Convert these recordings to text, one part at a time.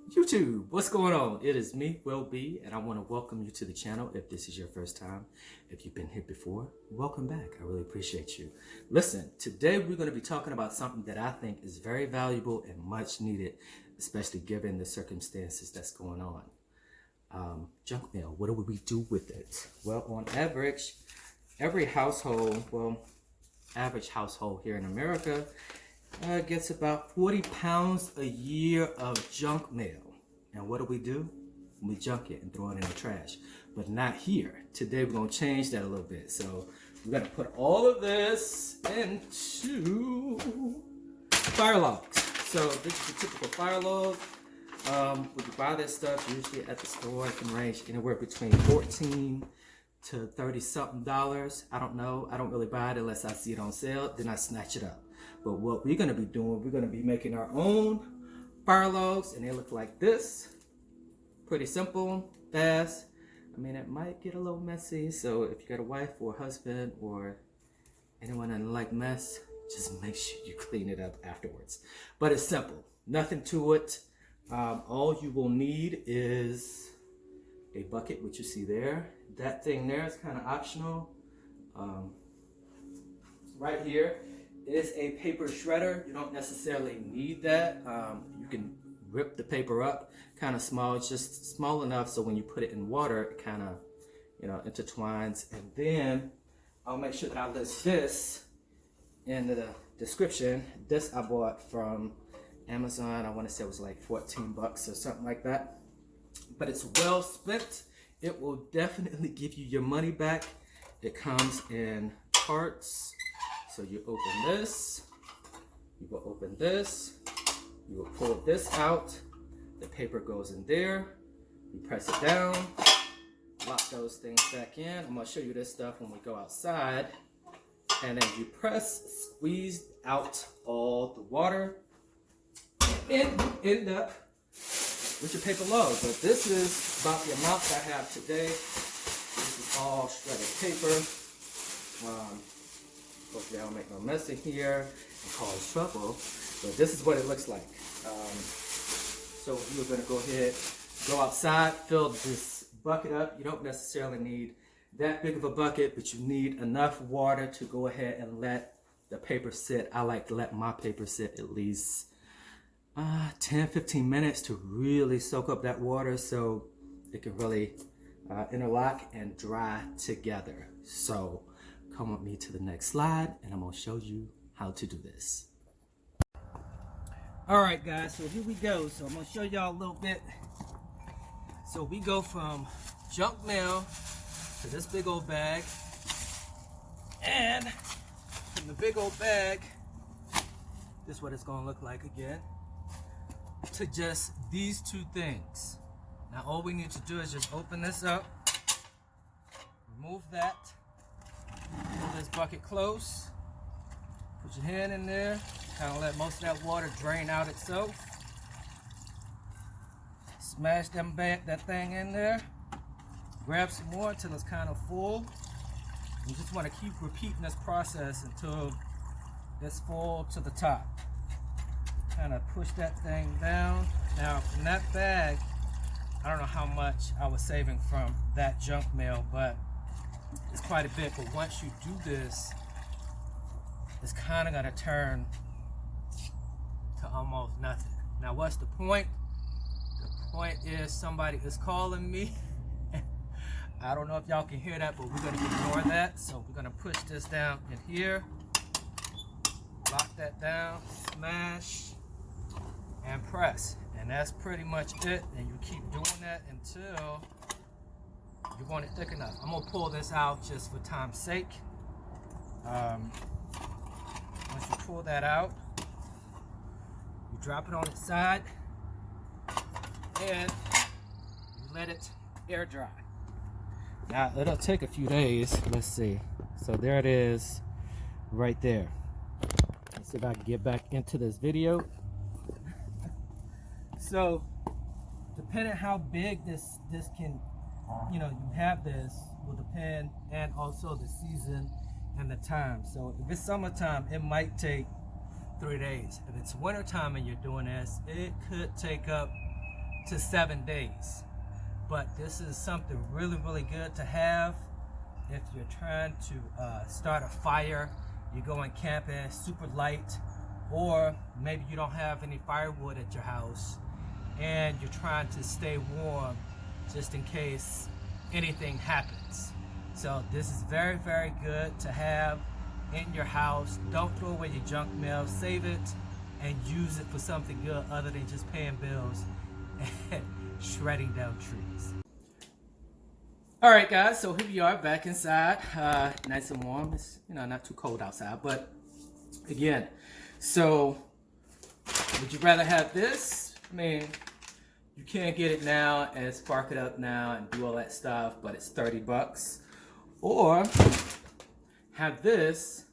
YouTube, what's going on? It is me, Will B, and I want to welcome you to the channel if this is your first time. If you've been here before, welcome back. I really appreciate you. Listen, today we're going to be talking about something that I think is very valuable and much needed, especially given the circumstances that's going on. Junk mail, what do we do with it? Well, on average, every household, average household here in America gets about 40 pounds a year of junk mail. And what do? We junk it and throw it in the trash. But not here. Today we're going to change that a little bit. So we're going to put all of this into fire logs. So this is a typical fire log. When you buy this stuff, usually at the store, it can range anywhere between $14 to $30 something. I don't know. I don't really buy it unless I see it on sale. Then I snatch it up. But what we're going to be doing, we're going to be making our own fire logs, and they look like this. Pretty simple, fast. I mean, it might get a little messy, so if you got a wife or a husband or anyone that like mess, just make sure you clean it up afterwards. But it's simple, nothing to it. All you will need is a bucket, which you see there. That thing there is kind of optional. Right here is a paper shredder. You don't necessarily need that. You can rip the paper up kind of small. It's just small enough so when you put it in water, it kind of, intertwines. And then I'll make sure that I list this in the description. This I bought from Amazon. I want to say it was like 14 bucks or something like that. But it's well spent. It will definitely give you your money back. It comes in parts. So you open this, you will open this, you will pull this out, the paper goes in there, you press it down, lock those things back in. I'm going to show you this stuff when we go outside. And then you press, squeeze out all the water, and you end up with your paper log. But this is about the amount I have today. This is all shredded paper. Hopefully I don't make no mess in here and cause trouble. But this is what it looks like. So you're going to go ahead, go outside, fill this bucket up. You don't necessarily need that big of a bucket, but you need enough water to go ahead and let the paper sit. I like to let my paper sit at least 10-15 minutes to really soak up that water so it can really interlock and dry together. So come with me to the next slide and I'm going to show you how to do this. Alright guys, so here we go. So I'm going to show y'all a little bit. So we go from junk mail to this big old bag, and from the big old bag, this is what it's going to look like again, to just these two things. Now all we need to do is just open this up, remove that, pull this bucket close, put your hand in there, kind of let most of that water drain out itself. Smash that thing in there, grab some more until it's kind of full. You just want to keep repeating this process until it's full to the top. Kind of push that thing down. Now from that bag, I don't know how much I was saving from that junk mail, but it's quite a bit. But once you do this, it's kind of going to turn to almost nothing. Now what's the point? The point is somebody is calling me. I don't know if y'all can hear that, but we're going to ignore that. So we're going to push this down in here, lock that down, smash, and press. And that's pretty much it. And you keep doing that until you want it thick enough. I'm going to pull this out just for time's sake. Once you pull that out, you drop it on its side and you let it air dry. Now it'll take a few days. Let's see. So there it is right there. Let's see if I can get back into this video. So depending how big this can, you have this will depend, and also the season and the time. So if it's summertime, it might take 3 days. If it's wintertime and you're doing this, it could take up to 7 days. But this is something really, really good to have if you're trying to start a fire, you're going camping, super light, or maybe you don't have any firewood at your house and you're trying to stay warm just in case anything happens. So this is very, very good to have in your house. Don't throw away your junk mail, save it and use it for something good other than just paying bills and shredding down trees. All right, guys, so here we are back inside, nice and warm. It's, you know, not too cold outside, but again, so would you rather have this? I mean, you can't get it now and spark it up now and do all that stuff, but it's 30 bucks. Or have this,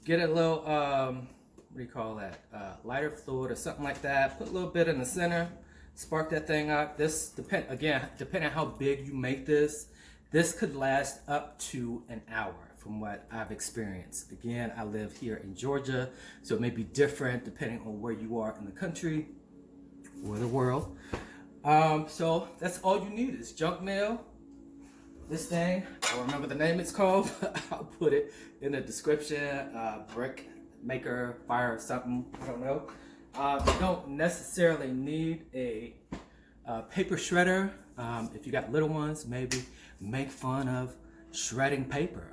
get a little, what do you call that? Lighter fluid or something like that. Put a little bit in the center. Spark that thing up. This, depending on how big you make this could last up to an hour from what I've experienced. Again, I live here in Georgia, so it may be different depending on where you are in the country or the world. So that's all you need is junk mail. This thing, I don't remember the name it's called, but I'll put it in the description. Brick maker, fire, something, I don't know. You don't necessarily need a paper shredder. If you got little ones, maybe make fun of shredding paper.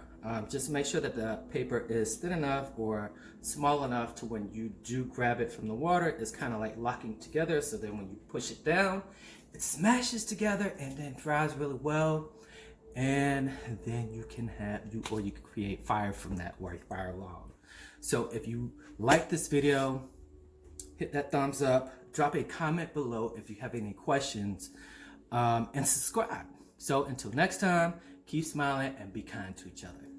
Just make sure that the paper is thin enough or small enough to when you do grab it from the water, it's kind of like locking together, so then when you push it down, it smashes together and then dries really well. And then you can you can create fire from that, or a fire log. So if you like this video, hit that thumbs up, drop a comment below if you have any questions, and subscribe. So until next time, keep smiling and be kind to each other.